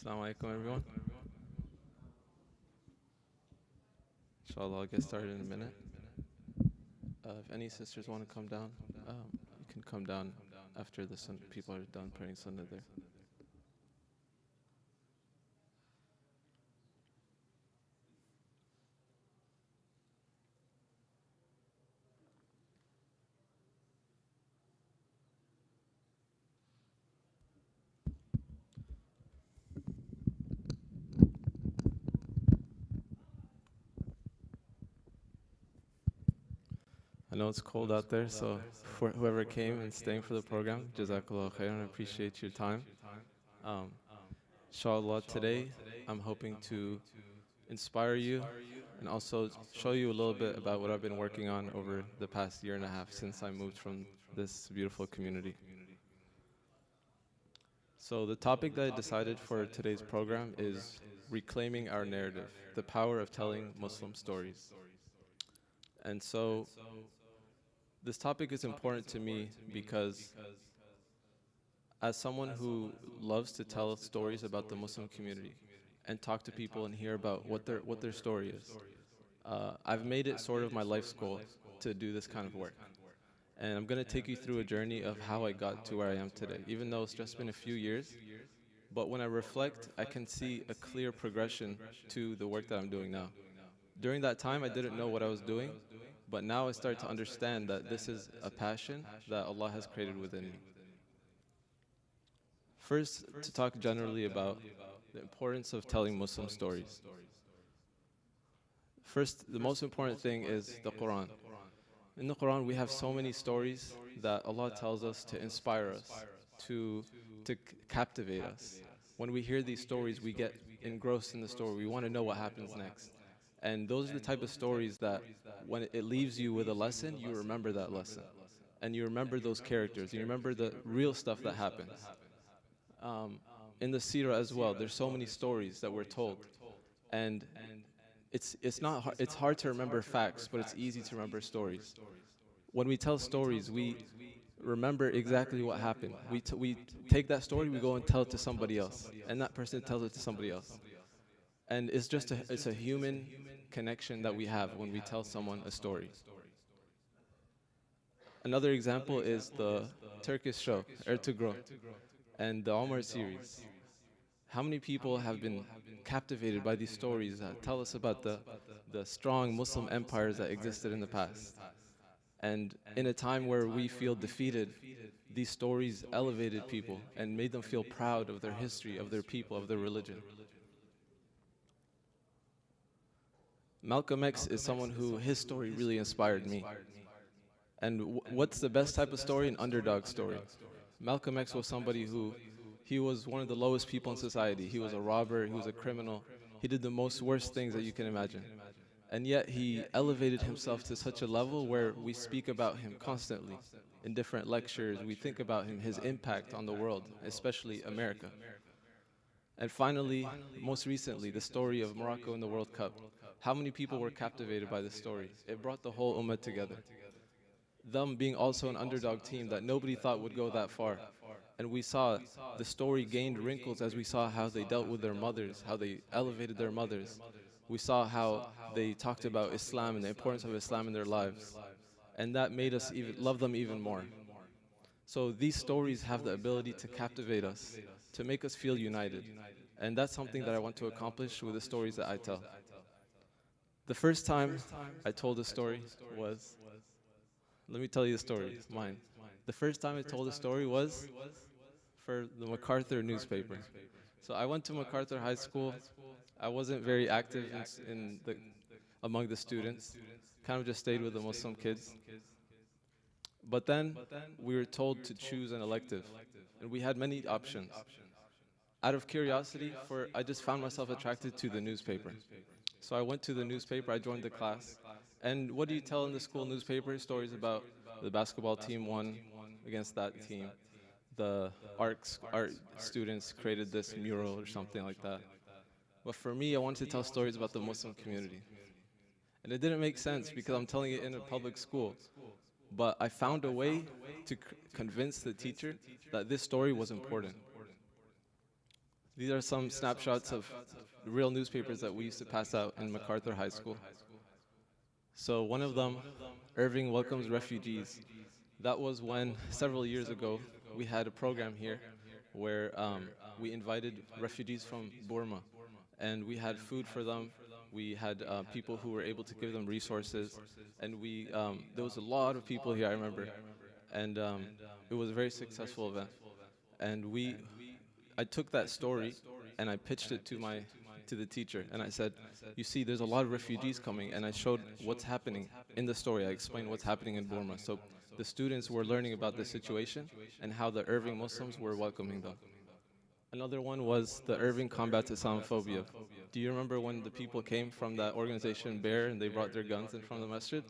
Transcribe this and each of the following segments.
Assalamu alaikum, everyone. Inshallah, I'll get started in a minute. If any sisters want to come down, you can come down after the people are done praying sunnah there. I know it's cold out there, so for whoever came and staying for the program, Jazakallah khairan, I appreciate your time. Um, Inshallah, today I'm hoping to inspire you and also show you a little bit about what I've been working on over the past year and a half since I moved from this beautiful community. So the topic that I decided for today's program is reclaiming our narrative, the power of telling Muslim stories. And so this topic is important to me because as someone who loves to tell stories about the Muslim community and talk to people and hear about what their story is, I've made it sort of my life's goal to do this kind of work. And I'm going to take you through a journey of how I got to where I am today, even though it's just been a few years. But when I reflect, I can see a clear progression to the work that I'm doing now. During that time, I didn't know what I was doing, but now I start to understand that this is a passion that Allah has created within me. First, to talk generally about the importance of telling Muslim stories. First, the most important thing is the Quran. In the Quran, we have so many stories that Allah tells us to inspire us, to captivate us. When we hear these stories, we get engrossed in the story. We want to know what happens next. And those are the type of stories that when it leaves you with a lesson, you remember that lesson. And you remember those characters. You remember the real stuff that happens. In the seerah as well, there's so many stories that we're told. And it's hard to remember facts, but it's easy to remember stories. When we tell stories, we remember exactly what happened. We take that story, we go and tell it to somebody else, and that person tells it to somebody else. And it's a human connection that we have when we tell someone a story. Another example is the Turkish show, Ertugrul, and the Omar series. How many people have been captivated by these stories that tell us about the strong Muslim empires that existed in the past? And in a time where we feel defeated, these stories elevated people and made them feel proud of their history, of their people, of their religion. Malcolm X is someone who his story really inspired me. And what's the best type of story? An underdog story. Malcolm X was somebody who, he was one of the lowest people in society. He was a robber, he was a criminal. He did the most worst things that you can imagine. And yet he elevated himself to such a level where we speak about him constantly. In different lectures, we think about him, his impact on the world, especially America. And finally, most recently, the story of Morocco in the World Cup. How many people were captivated by this story? It brought the whole ummah together. Them being also an underdog team that nobody thought would go that far. And we saw the story gained wrinkles as we saw how they dealt with their mothers, how they elevated their mothers. We saw how they talked about Islam and the importance of Islam in their lives. And that made us even love them even more. So these stories have the ability to captivate us, to make us feel united. And that's something that I want to accomplish with the stories that I tell. The first time I told a story was, let me tell you the story, mine. The first time I told a story was for the MacArthur newspaper. So I went to MacArthur High School. I wasn't very active among the students, kind of just stayed with the Muslim kids. But then we were told to choose an elective, and we had many options. Out of curiosity, I just found myself attracted to the newspaper. So I went to the newspaper, I joined the class. And what do you tell in the school newspaper? Stories about the basketball team won against that team. The art students created this mural or something like that. But for me, I wanted to tell stories about the Muslim community. And it didn't make sense because I'm telling it in a public school. But I found a way to convince the teacher that this story was important. These are some snapshots of real newspapers that we used to pass out in MacArthur High School. So one of them, Irving welcomes refugees. That was when, several years ago, we had a program here where we invited refugees from Burma, and we had food for them. We had people who were able to give them resources, and there was a lot of people here, I remember, and it was a very successful event. And I took that story and I pitched it to the teacher, and I said, you see, there's a lot of refugees coming, and I showed what's happening in the story. I explained what's happening in Burma. So the students were learning about the situation and how the Irving Muslims were welcoming them. Another one was the Irving Combat Islamophobia. Do you remember when the people came from that organization, Bear, and they brought their guns in front of the masjid?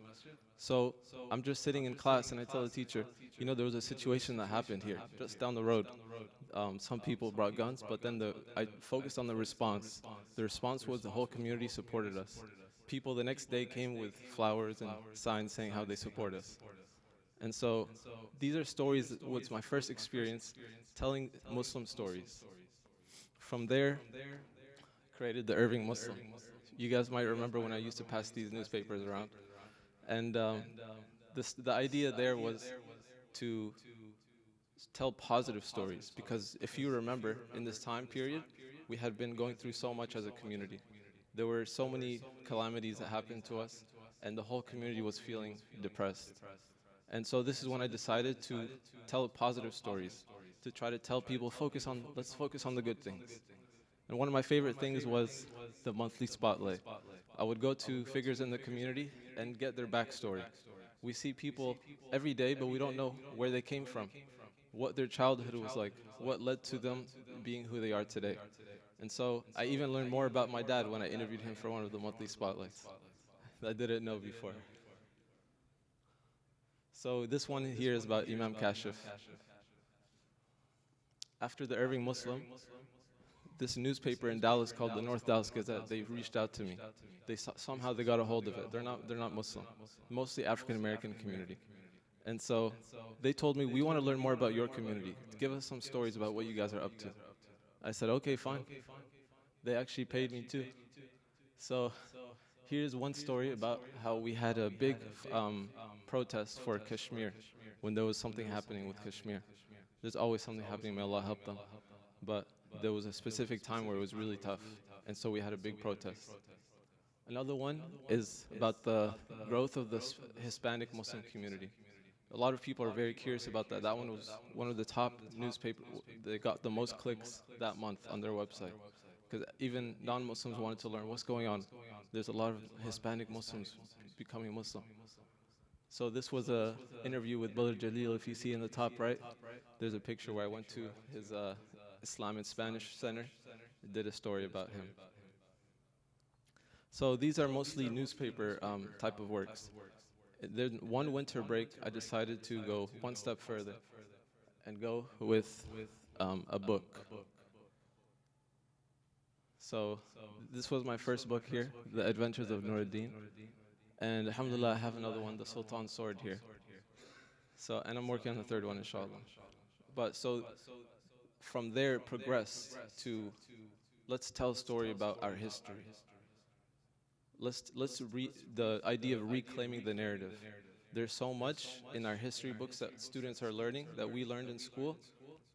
So I'm just sitting in class and I tell the teacher, you know, there was a situation that happened here, just down the road. Some people brought guns, but then I focused on the response. The response was the whole community supported us. People the next day came with flowers and signs saying how they support us. And so these are stories, that was my first experience telling Muslim stories. From there, created the Irving Muslim. You guys might remember when I used to pass these newspapers around. And the idea there was to tell positive stories, because if you remember, in this time period, we had been going through so much as a community. There were so many calamities that happened to us, and the whole community was feeling depressed. And so this is when I decided to tell positive stories, to try to tell people, let's focus on the good things. And one of my favorite things was the monthly spotlight. I would go to figures in the community and get their backstory. We see people every day, but we don't know where they came from, what their childhood was like, what led to them being who they are today. And so I even learned more about my dad when I interviewed him for one of the monthly spotlights that I didn't know before. So this one here is about Imam Kashif. After the Irving Muslim, this newspaper in Dallas called the North Dallas Gazette, they reached out to me. Somehow they got a hold of it. They're not Muslim, mostly African American community. And so they told me, we want to learn more about your community. Give us some stories about what you guys are up to. I said, okay, fine. They actually paid me too. So here's one story about how we had a big protest for Kashmir when there was something happening with Kashmir. There's always something happening, may Allah help them. But there was a specific time where it was really tough, and so we had a big protest. Another one is about the growth of the Hispanic Muslim community. A lot of people are very curious about that. That one was one of the top newspapers. They got the most clicks that month on their website, because even non-Muslims wanted to learn what's going on. There's a lot of Hispanic Muslims becoming Muslim. So this was a interview with Brother Jalil. If you see in the top right, there's a picture where I went to his Islamic Spanish Center. I did a story about him. So these are mostly newspaper type of works. Then one winter break, I decided to go one step further and go with a book. So this was my first book here, The Adventures of Nuruddin. And alhamdulillah, I have another one, The Sultan's Sword here. So, and I'm working on the third one, inshallah. But so from there, progressed to let's tell a story about our history. The idea of reclaiming the narrative. There's so much in our history books that students are learning, that we learned in school,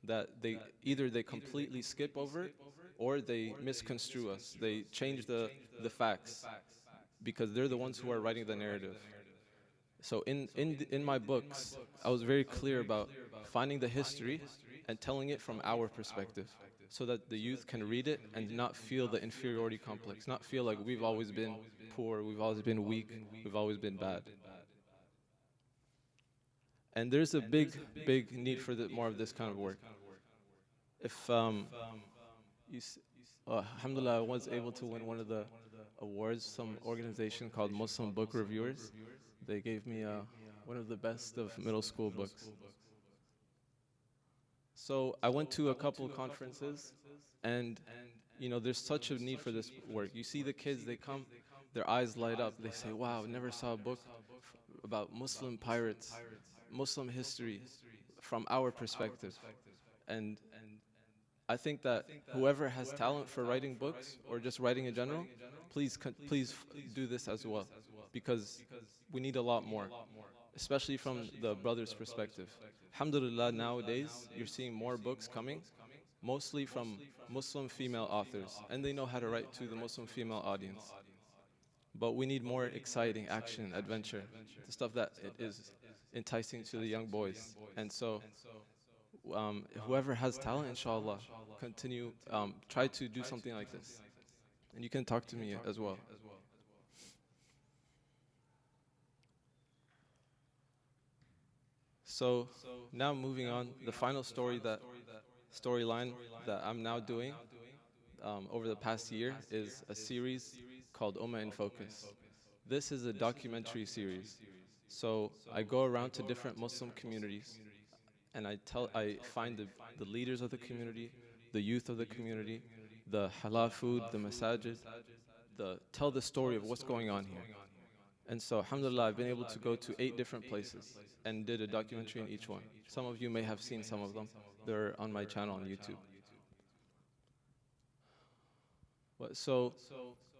that they completely skip over it, or they misconstrue us. They change the facts, because they're the ones who are writing the narrative. So in my books, I was very clear about finding the history and telling it from our perspective, so that the youth can read it and not feel the inferiority complex, not feel like we've always been poor, we've always been weak, we've always been bad. And there's a big need for more of this kind of work. If alhamdulillah, I was able to win one of the awards, some organization called Muslim Book Reviewers. They gave me one of the best of middle school books. So I went to a couple of conferences, and there's such a need for this work. You see the kids, they come, their eyes light up. They say, wow, never saw a book about Muslim pirates, Muslim history from our perspective. And I think that whoever has talent for writing books or just writing in general, do this as well, because we need a lot more, especially from the brother's perspective. Alhamdulillah, nowadays you're seeing more books coming, mostly from Muslim female authors, and they know how to write to the Muslim female audience. But we need more exciting action, adventure, the stuff that it is enticing to the young boys. And so, whoever has talent, inshallah, try to do something like this. And you can talk to me as well. So now moving on, the final storyline that I'm now doing over the past year is a series called Ummah in Focus. This is a documentary series. So I go around to different Muslim communities and I find the leaders of the community, the youth of the community, the halal food, the masajid, tell the story of what's going on here. And so, alhamdulillah, I've been able to go to 8 different places and did a documentary in each one. Some of you may have seen some of them. They're on my channel on YouTube. So,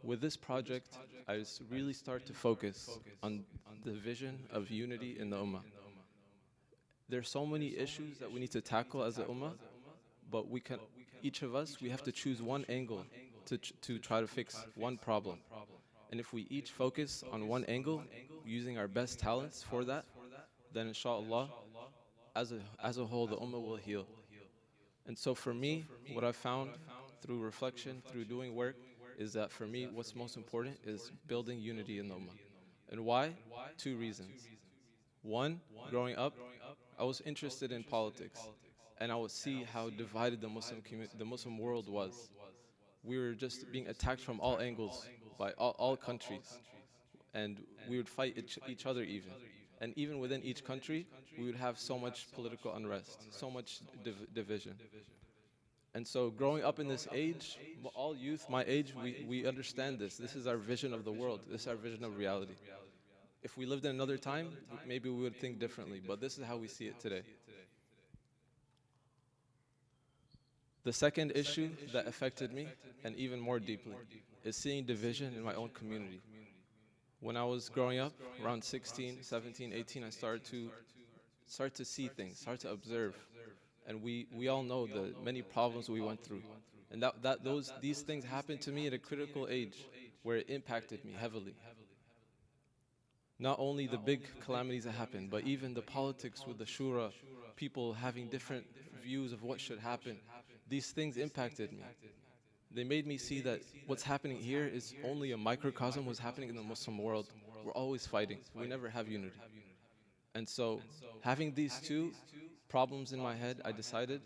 with this project, I really start to focus on the vision of unity in the ummah. There's so many issues that we need to tackle as a ummah, but each of us, we have to choose one angle to try to fix one problem. And if we each focus on one angle, using our best talents for that, then inshallah, as a whole, the ummah will heal. And so for me, what I found through reflection, through doing work, is that for me, what's most important is building unity in the ummah. And why? 2 reasons. One, growing up, I was interested in politics, and I would see how divided the Muslim world was. We were just being attacked from all angles by all countries, and we would fight each other even. And even within each country, we would have so much political unrest, so much division. And so growing up in this age, all youth my age, we understand this. This is our vision of the world. This is our vision of reality. If we lived in another time, maybe we would think differently, but this is how we see it today. The second issue that affected me, and even more deeply, is seeing division in my own community. When I was growing up, around 16, 17, 18, I started to see things, start to observe. And we all know the many problems we went through. And these things happened to me at a critical age where it impacted me heavily. Not only the big calamities that happened, but even the politics with the shura, people having different views of what should happen. These things impacted me. They made me see that what's happening here is only a microcosm of what's happening in the Muslim world. We're always fighting. We never have unity. And so, having these 2 problems in my head, I decided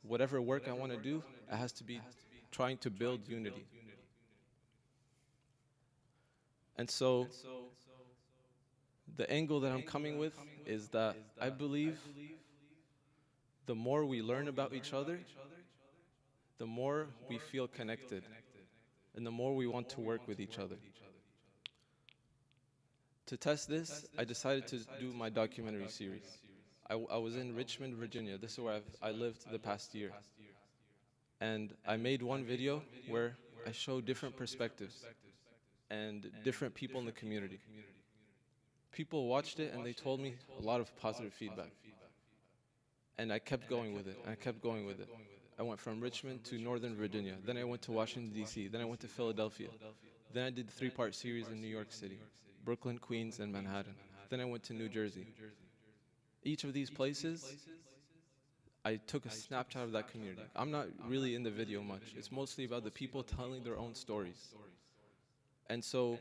whatever work I want to do, it has to be trying to build unity. And so, the angle that I'm coming with is that I believe the more we learn about each other, the more we feel connected, and the more we want to work with each other. To test this, I decided to do my documentary series. I was in Richmond, Virginia. This is where I lived the past year. And I made one video where I showed different perspectives and different people in the community. People watched it and they told me a lot of positive feedback. And I kept going with it, and I kept going with it. I went from Richmond to Northern Virginia. Then I went to Washington, D.C. Then I went to Philadelphia. Then I did the 3-part series in New York City, Brooklyn, Queens, and Manhattan. Then I went to New Jersey. Each of these places, I took a snapshot of that community. I'm not really in the video much. It's mostly about the people telling their own stories. And so,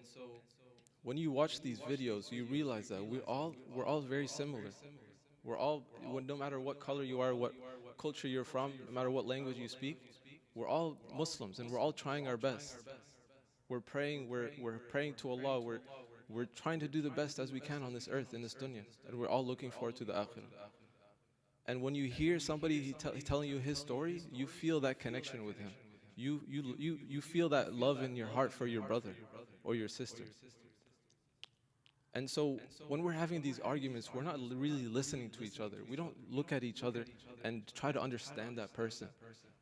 when you watch these videos, you realize that we're all very similar. We're all, no matter what color you are, what culture you're from, no matter what language you speak, we're all Muslims and we're all trying our best. We're praying to Allah, we're trying to do the best as we can on this earth, in this dunya, and we're all looking forward to the akhirah. And when you hear somebody telling you his story, you feel that connection with him. You feel that love in your heart for your brother or your sister. And so when we're having these arguments, we're not really listening to each other. We don't look at each other and try to understand that person.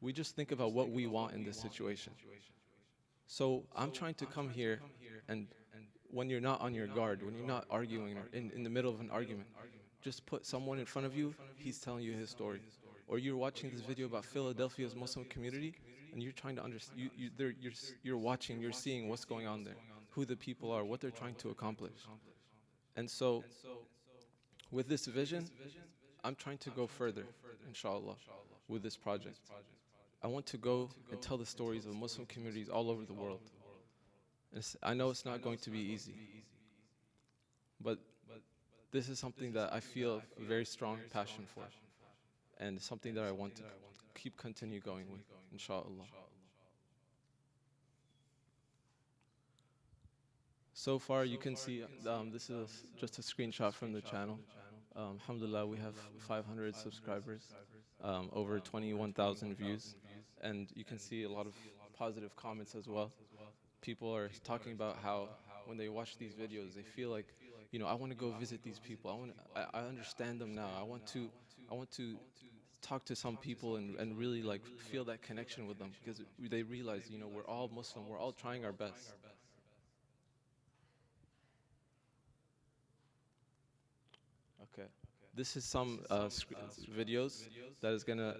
We just think about what we want in this situation. So I'm trying to come here, and when you're not on your guard, when you're not arguing or in the middle of an argument, just put someone in front of you, he's telling you his story. Or you're watching this video about Philadelphia's Muslim community, and you're trying to understand, you're watching, you're seeing what's going on there, who the people are, what they're trying to accomplish. And so, with this vision, I'm trying to go further, inshallah, with this project. I want to go and tell the stories of Muslim communities all over the world. I know it's not going to be easy, but this is something that I feel a very strong passion for, and something that I want to continue going with, inshallah. So far, you can see this is just a screenshot from the channel. Alhamdulillah, we have 500 subscribers, over 21,000 views, and you can see a lot of positive comments as well. People are talking about how when they watch these videos, they feel like, I want to go visit these people. I understand them now. I want to talk to some people and really like feel that connection with them, because they realize, we're all Muslim. We're all trying our best. Okay. This is some videos that is gonna.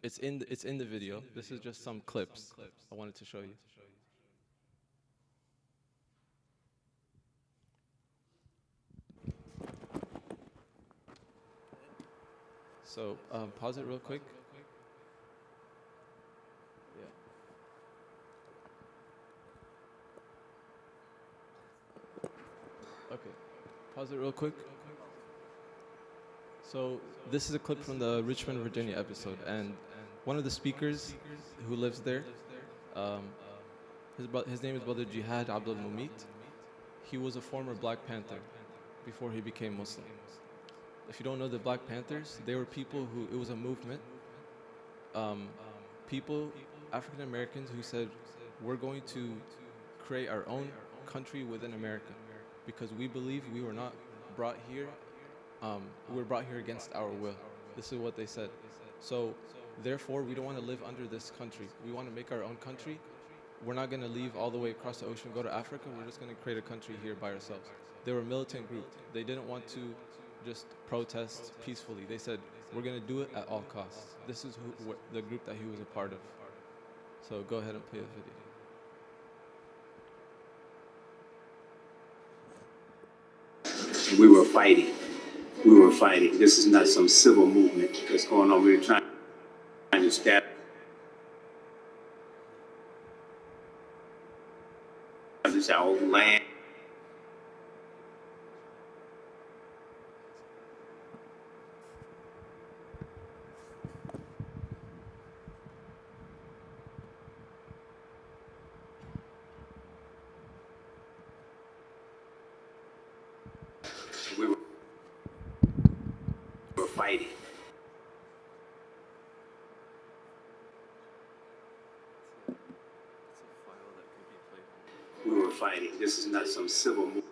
It's in the video. This is just some clips I wanted to show you. So pause it real quick. Yeah. Okay. Pause it real quick. So this is a clip from the Richmond, Virginia episode, and one of the speakers who lives there, um, his name is Brother Jihad Abdul Mumit. He was a former Black Panther before he became Muslim. If you don't know the Black Panthers, they were people who, it was a movement, people, African Americans, who said, we're going to create our own country within America, because we believe we were not brought here, we were brought here against our will. This is what they said. So therefore, we don't want to live under this country. We want to make our own country. We're not going to leave all the way across the ocean, go to Africa. We're just going to create a country here by ourselves. They were a militant group. They didn't want to just protest peacefully. They said, we're going to do it at all costs. This is the group that he was a part of. So go ahead and play the video. We were fighting. We were fighting. This is not some civil movement that's going on. We were trying to establish our own land. We were fighting. We were fighting. This is not some civil movement.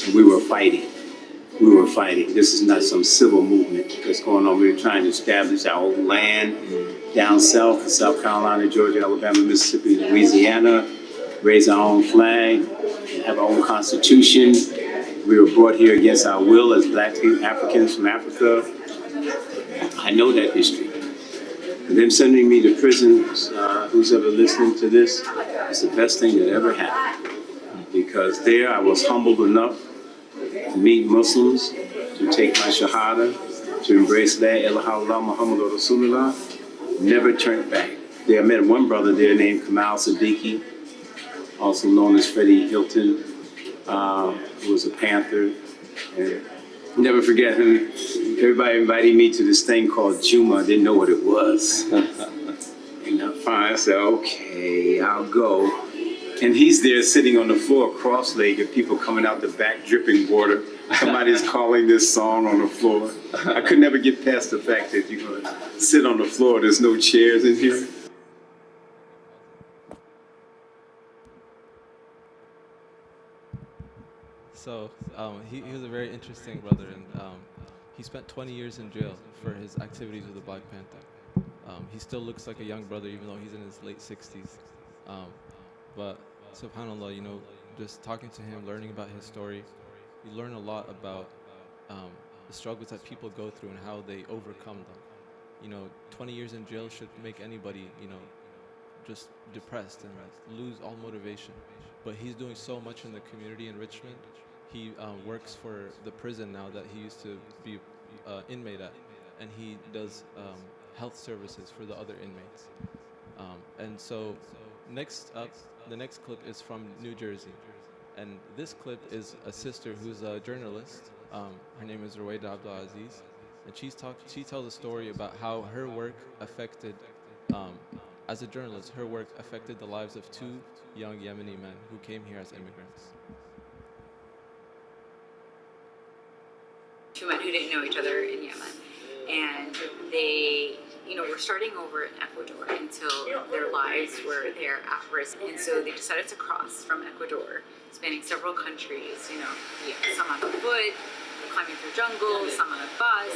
and we were fighting. We were fighting. This is not some civil movement that's going on. We were trying to establish our own land down south, South Carolina, Georgia, Alabama, Mississippi, Louisiana, raise our own flag, have our own constitution. We were brought here against our will as black Africans from Africa. I know that history. And them sending me to prison, who's ever listening to this, is the best thing that ever happened. Because there I was humbled enough to meet Muslims, to take my Shahada, to embrace La ilaha illallah Muhammadu Rasulullah, never turned back. There I met one brother there named Kamal Siddiqui, also known as Freddie Hilton, who was a Panther. And never forget him. Everybody invited me to this thing called Juma. I didn't know what it was. And I said, okay, I'll go. And he's there sitting on the floor, cross-legged, people coming out the back dripping water. Somebody's calling this song on the floor. I could never get past the fact that you're going to sit on the floor. There's no chairs in here. So he was a very interesting brother, and he spent 20 years in jail for his activities with the Black Panther. He still looks like a young brother, even though he's in his late 60s. But subhanAllah, you know, just talking to him, learning about his story, you learn a lot about the struggles that people go through and how they overcome them. You know, 20 years in jail should make anybody, you know, just depressed and lose all motivation. But he's doing so much in the community enrichment. He works for the prison now that he used to be inmate at, and he does health services for the other inmates. And so next up, the next clip is from New Jersey. And this clip is a sister who's a journalist. Her name is Ruwaida Abdulaziz. And she tells a story about how her work affected, as a journalist, her work affected the lives of two young Yemeni men who came here as immigrants. Two men who didn't know each other in Yemen. And they, you know, were starting over in Ecuador until their lives were there at risk. And so they decided to cross from Ecuador, spanning several countries, you know, some on foot, climbing through jungles, some on a bus,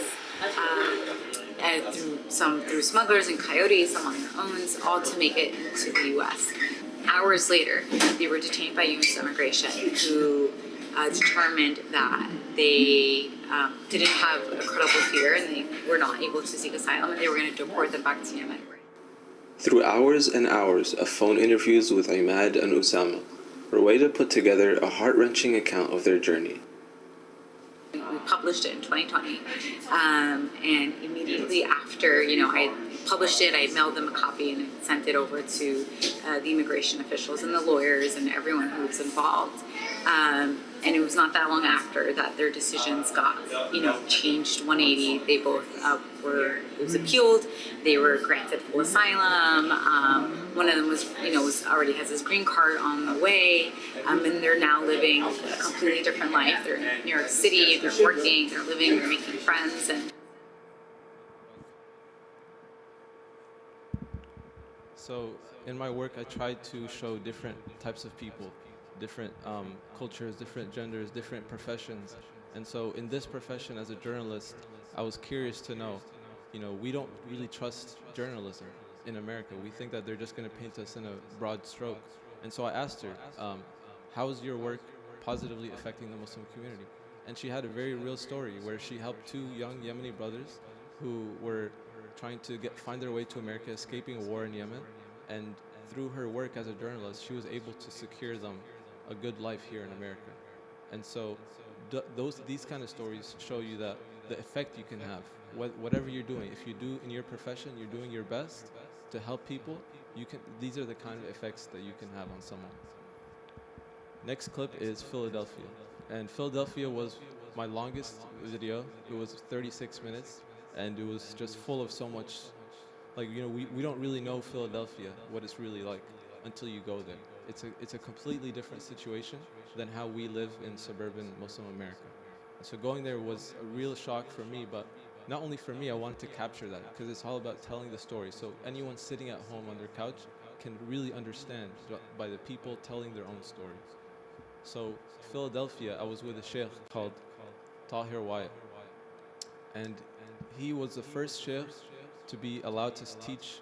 and through smugglers and coyotes, some on their own, all to make it to the U.S. Hours later, they were detained by U.S. immigration, who determined that they didn't have a credible fear and they were not able to seek asylum, and they were going to deport them back to Yemen. Through hours and hours of phone interviews with Imad and Usama, Ruwaida put together a heart-wrenching account of their journey. We published it in 2020, and immediately after, you know, I published it, I mailed them a copy and sent it over to the immigration officials and the lawyers and everyone who was involved. And it was not that long after that their decisions got, you know, changed 180. They both it was appealed. They were granted full asylum. One of them was, you know, already has his green card on the way, and they're now living a completely different life. They're in New York City. They're working. They're living. They're making friends. And so in my work, I try to show different types of people, different cultures, different genders, different professions. And so in this profession as a journalist, I was curious to know, you know, we don't really trust journalism in America. We think that they're just going to paint us in a broad stroke. And so I asked her, how is your work positively affecting the Muslim community? And she had a very real story where she helped two young Yemeni brothers who were trying to find their way to America, escaping a war in Yemen. And through her work as a journalist, she was able to secure them a good life here in America. And so these kind of stories show you that the effect you can have, whatever you're doing, if you do in your profession, you're doing your best to help people, these are the kind of effects that you can have on someone. Next clip is Philadelphia. And Philadelphia was my longest video. It was 36 minutes, and it was just full of so much, like, you know, we don't really know Philadelphia, what it's really like, until you go there. It's a completely different situation than how we live in suburban Muslim America. And so going there was a real shock for me, but not only for me, I wanted to capture that because it's all about telling the story. So anyone sitting at home on their couch can really understand by the people telling their own stories. So Philadelphia, I was with a sheikh called Tahir Wyatt, and he was the first sheikh to be allowed to teach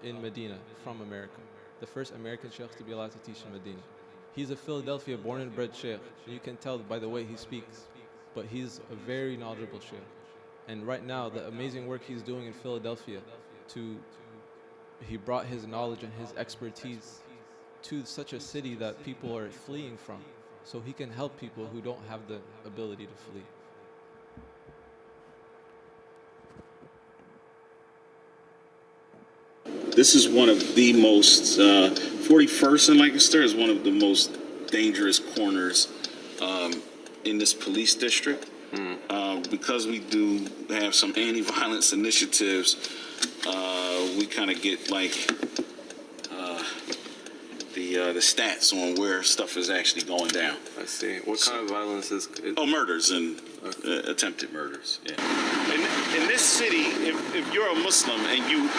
in Medina from America. The first American sheikh to be allowed to teach in Medina. He's a Philadelphia born and bred sheikh. You can tell by the way he speaks, but he's a very knowledgeable sheikh. And right now, the amazing work he's doing in Philadelphia, he brought his knowledge and his expertise to such a city that people are fleeing from, so he can help people who don't have the ability to flee. This is one of the most, 41st in Lancaster is one of the most dangerous corners in this police district. Because we do have some anti-violence initiatives, we kind of get like the stats on where stuff is actually going down. I see. What kind of violence is it? Oh, murders and attempted murders. Yeah. In this city, if you're a Muslim and you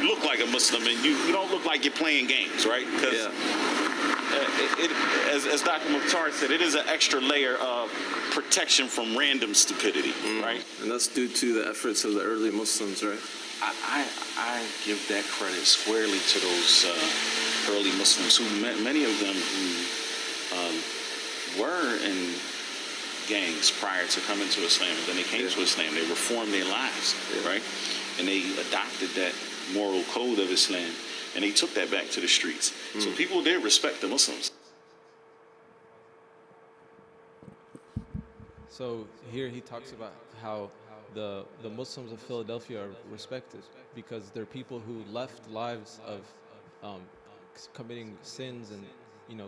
look like a Muslim and you don't look like you're playing games, right? Because as Dr. Mukhtar said, it is an extra layer of protection from random stupidity, right? And that's due to the efforts of the early Muslims, right? I give that credit squarely to those early Muslims, who many of them who were in gangs prior to coming to Islam. And then they came to Islam. They reformed their lives, right? And they adopted that moral code of Islam, and they took that back to the streets. So people did respect the Muslims. So here he talks about how the Muslims of Philadelphia are respected because they're people who left lives of committing sins and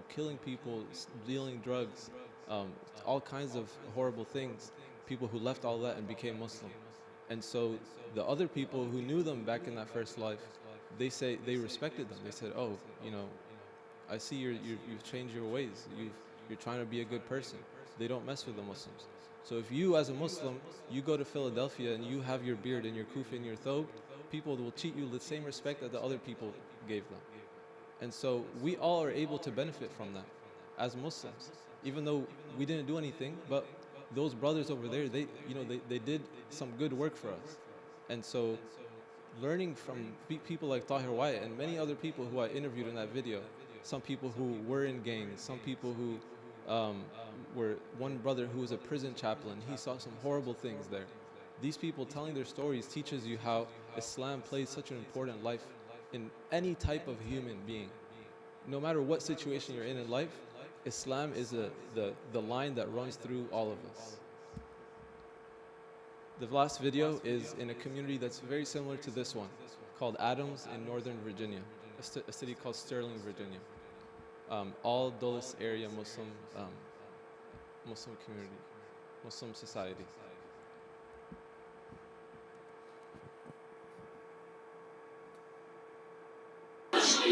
killing people, dealing drugs, all kinds of horrible things. People who left all that and became Muslim. And so the other people who knew them back in that first life, they say they respected them. They said, "Oh, I see you've changed your ways. You're trying to be a good person." They don't mess with the Muslims. So if you, as a Muslim, you go to Philadelphia and you have your beard and your kufi and your thobe, people will treat you with the same respect that the other people gave them. And so we all are able to benefit from that as Muslims, even though we didn't do anything. But those brothers over there, they did some good work for us. And so learning from people like Tahir Wyatt and many other people who I interviewed in that video, some people who were in gangs, some people who were, one brother who was a prison chaplain, he saw some horrible things there. These people telling their stories teaches you how Islam plays such an important life in any type of human being. No matter what situation you're in life, Islam is the line that runs through all of us. The last video is in a community that's very similar to this one, called Adams in Northern Virginia, a city called Sterling, Virginia. All Dulles area Muslim community, Muslim society.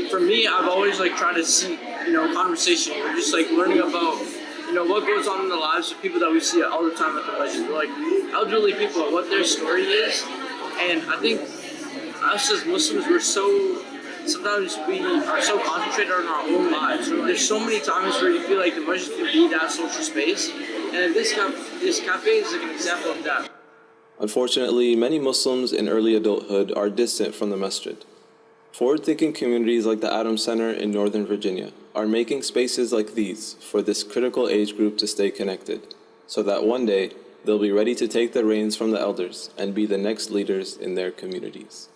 For me, I've always tried to seek, conversation or just learning about, what goes on in the lives of people that we see all the time at the Masjid. Like elderly people, what their story is. And I think us as Muslims, sometimes we are so concentrated on our own lives. There's so many times where you feel like the Masjid can be that social space. And this cafe is an example of that. Unfortunately, many Muslims in early adulthood are distant from the masjid. Forward-thinking communities like the Adams Center in Northern Virginia are making spaces like these for this critical age group to stay connected, so that one day they'll be ready to take the reins from the elders and be the next leaders in their communities.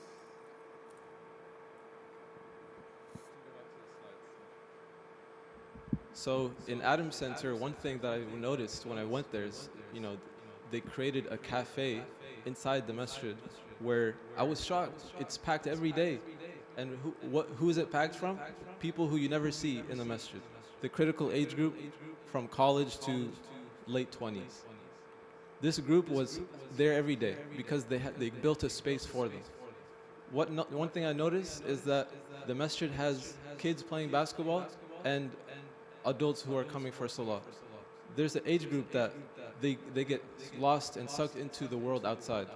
So in Adams Center, one thing that I noticed when I went there is, they created a cafe inside the masjid where I was shocked. It's packed every day. And who is it packed from? People who you never see in the masjid. The critical age group from college to late 20s. This group was there every day because they built a space for them. One thing I noticed is that the masjid has kids playing basketball and adults who are coming for salah. There's an age group that they get lost and sucked into the world outside.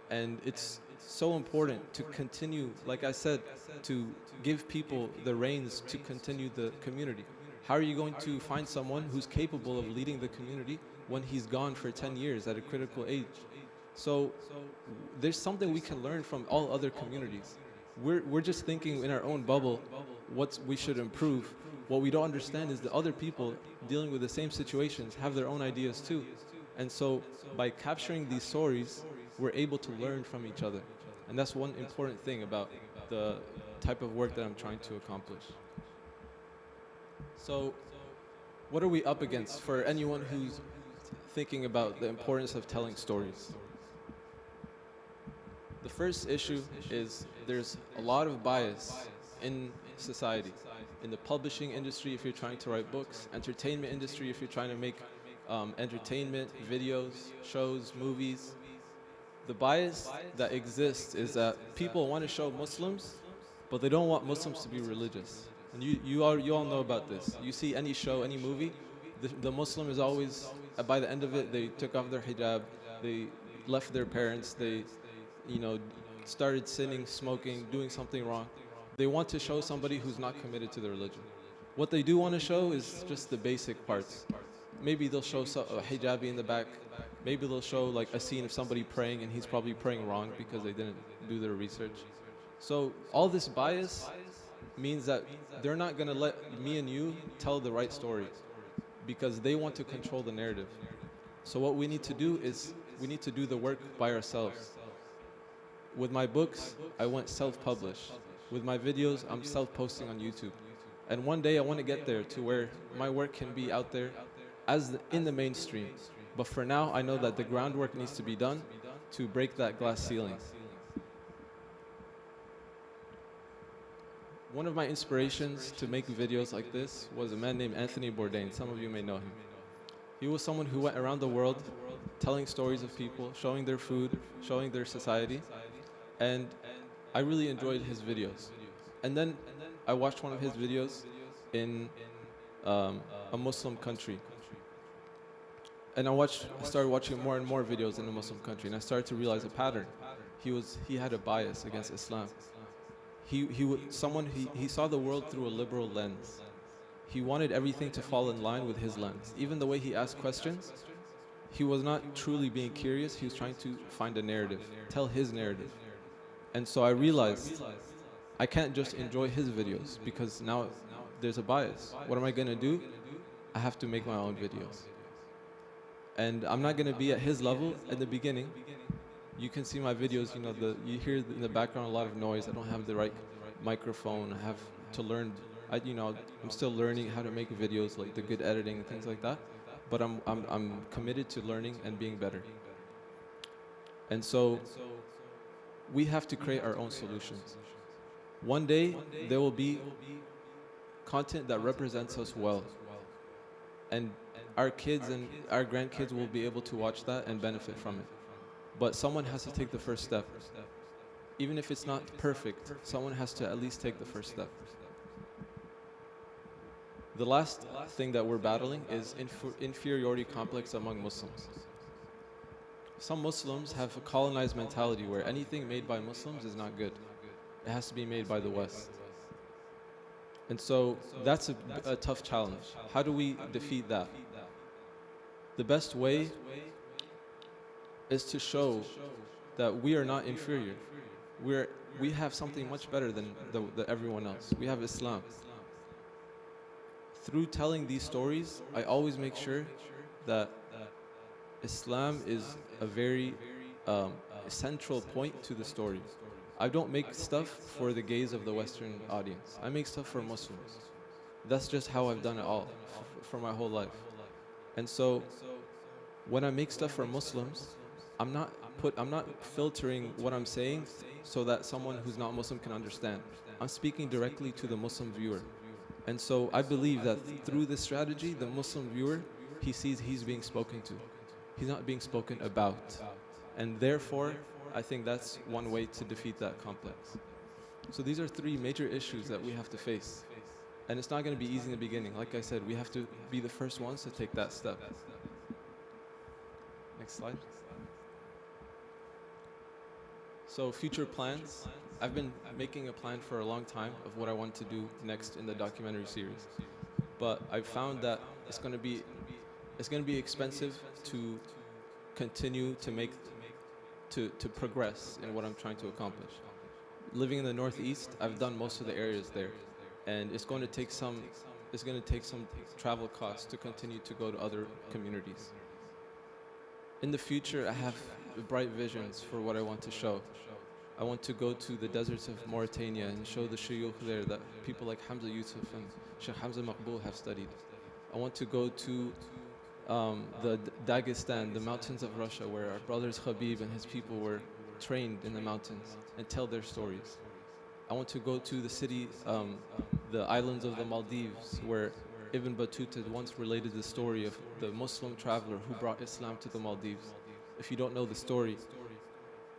And it's so important to continue, like I said, to give people the reins to continue the community. How are you going to find someone who's capable of leading the community when he's gone for 10 years at a critical age? So there's something we can learn from all other communities. We're just thinking in our own bubble what we should improve. What we don't understand is that other people dealing with the same situations have their own ideas too. And so by capturing these stories, we're able to learn from each other. And that's one important thing about the type of work that I'm trying to accomplish. So what are we up against for anyone who's thinking about the importance of telling stories? The first issue is there's a lot of bias in society. In the publishing industry, if you're trying to write books, entertainment industry, if you're trying to make entertainment, videos, shows, movies. The bias that exists is that people want to show Muslims, but they don't want Muslims to be religious. And you all know about this. You see any show, any movie, the Muslim is always, by the end of it, they took off their hijab, they left their parents, they started sinning, smoking, doing something wrong. They want to show somebody who's not committed to the religion. What they do want to show is just the basic parts. Maybe they'll show a hijabi in the back. Maybe they'll show like a scene of somebody praying and he's probably praying wrong because they didn't do their research. So all this bias means that they're not going to let me and you tell the right story because they want to control the narrative. So what we need to do is we need to do the work by ourselves. With my books, I went self-publish. With my videos, I'm self-posting on YouTube. And one day I want to get there to where my work can be out there in the mainstream. But for now, I know that the groundwork needs to be done to break that glass ceiling. One of my inspirations to make videos like this was a man named Anthony Bourdain. Some of you may know him. He was someone who went around the world telling stories of people, showing their food, showing their society. And I really enjoyed his videos. And then I watched one of his videos in a Muslim country. And I started watching more and more videos in a Muslim country, and I started to realize a pattern. He had a bias against Islam. He saw the world through a liberal lens. He wanted everything to fall in line with his lens. Even the way he asked questions, he was not truly being curious. He was trying to find a narrative, tell his narrative. And so I realized I can't just enjoy his videos because now there's a bias. What am I going to do? I have to make my own videos. And I'm not going to be at his level at the beginning. You can see my videos, you hear in the background a lot of noise. I don't have the right microphone. I have to learn. I'm still learning how to make videos, like the good editing and things like that. But I'm committed to learning and being better. And so we have to create our own solutions. One day there will be content that represents us well. And our kids and our grandkids will be able to watch that and benefit from it. But someone has to take the first step. Even if it's not perfect, someone has to at least take the first step. The last thing that we're battling is inferiority complex among Muslims. Some Muslims have a colonized mentality where anything made by Muslims is not good. It has to be made by the West. And so that's a tough challenge. How do we defeat that? The best way is to show that we are not inferior. We have something much better than everyone else. We have Islam. Through telling these stories, I always make sure that Islam is a very central point to the story. I don't make stuff for the gaze of the Western audience. I make stuff for Muslims. That's just how I've done it all for my whole life. And so when I make stuff for Muslims, I'm not filtering what I'm saying so that someone who's not Muslim can understand. I'm speaking directly to the Muslim viewer. And so I believe that through this strategy, the Muslim viewer, he sees he's being spoken to. He's not being spoken about. And therefore, I think that's one way to defeat that complex. So these are three major issues that we have to face. And it's not going to be easy in the beginning. Like I said, we have to be the first ones to take that step. Next slide. So future plans. I've been making a plan for a long time of what I want to do next in the documentary series. but I found that it's going to be expensive to continue to make to progress in what I'm trying to accomplish. Living in the Northeast, I've done most of the areas there, and it's going to take some travel costs to continue to go to other communities. In the future, I have bright visions for what I want to show. I want to go to the deserts of Mauritania and show the shuyukh there that people like Hamza Yusuf and Sheikh Hamza Maqbool have studied. I want to go to the Dagestan, the mountains of Russia, where our brothers Khabib and his people were trained in the mountains, and tell their stories. I want to go to the city, the islands of the Maldives, where Ibn Battuta once related the story of the Muslim traveler who brought Islam to the Maldives. If you don't know the story,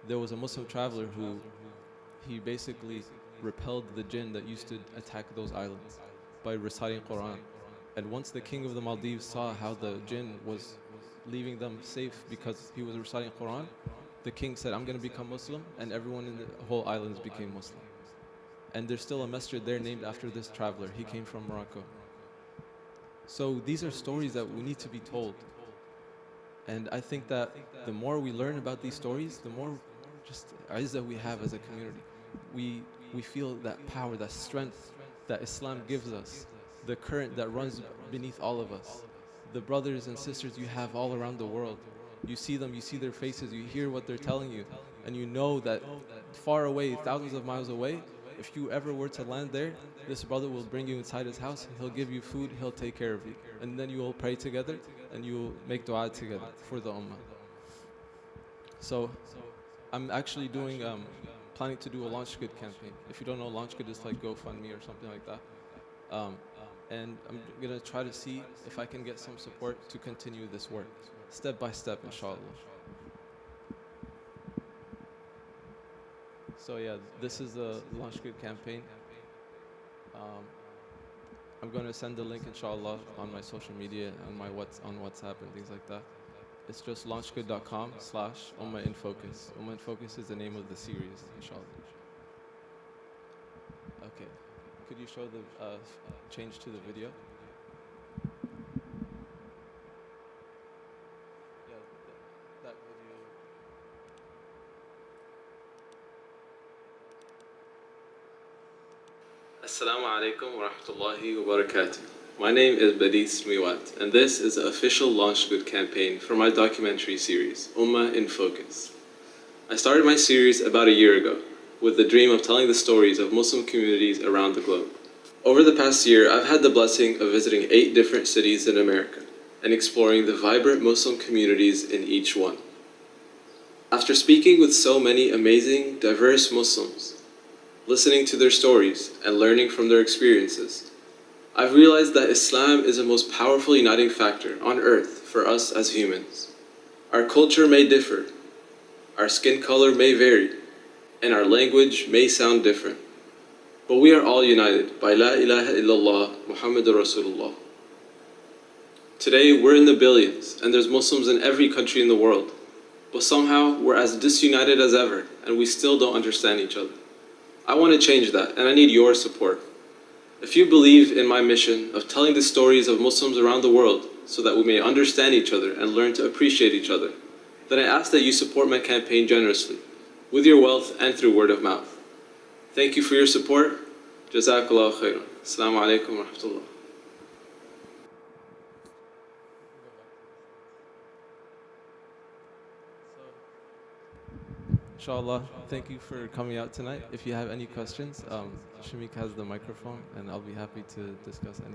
there was a Muslim traveler who he basically repelled the jinn that used to attack those islands by reciting Quran. And once the king of the Maldives saw how the jinn was leaving them safe because he was reciting Quran, the king said, I'm going to become Muslim, and everyone in the whole islands became Muslim. And there's still a masjid there named after this traveler. He came from Morocco. So these are stories that we need to be told. And I think that the more we learn about these stories, the more just izzah we have as a community. We feel that power, that strength that Islam gives us, the current that runs beneath all of us, the brothers and sisters you have all around the world. You see them, you see their faces, you hear what they're telling you, and you know that far away, thousands of miles away, if you ever were to land there, this brother will bring you inside his house, he'll give you food, he'll take care of you. And then you will pray together, and you will make dua together for the ummah. So, I'm actually planning to do a Launch Good campaign. If you don't know, Launch Good is like GoFundMe or something like that. And I'm gonna try to see if I can get some support to continue this work, step by step, inshallah. So yeah, this is the Launch Good campaign. I'm going to send the link, inshallah, on my social media, on WhatsApp and things like that. It's just launchgood.com/Ummah in Focus. Ummah in Focus is the name of the series, inshallah. Okay. Could you show the change to the video? Yeah, that video. Assalamu alaikum wa rahmatullahi wa barakatuh. My name is Badees, and this is the official Launch Good campaign for my documentary series, Ummah in Focus. I started my series about a year ago with the dream of telling the stories of Muslim communities around the globe. Over the past year, I've had the blessing of visiting 8 different cities in America and exploring the vibrant Muslim communities in each one. After speaking with so many amazing, diverse Muslims, listening to their stories and learning from their experiences, I've realized that Islam is the most powerful uniting factor on earth for us as humans. Our culture may differ, our skin color may vary, and our language may sound different, but we are all united by La ilaha illallah Muhammadur Rasulullah. Today we're in the billions and there's Muslims in every country in the world, but somehow we're as disunited as ever and we still don't understand each other. I want to change that, and I need your support. If you believe in my mission of telling the stories of Muslims around the world so that we may understand each other and learn to appreciate each other, then I ask that you support my campaign generously, with your wealth and through word of mouth. Thank you for your support. Jazakallah khairan. Assalamu alaikum wa rahmatullah. Inshallah, thank you for coming out tonight. If you have any questions, Shamik has the microphone and I'll be happy to discuss any.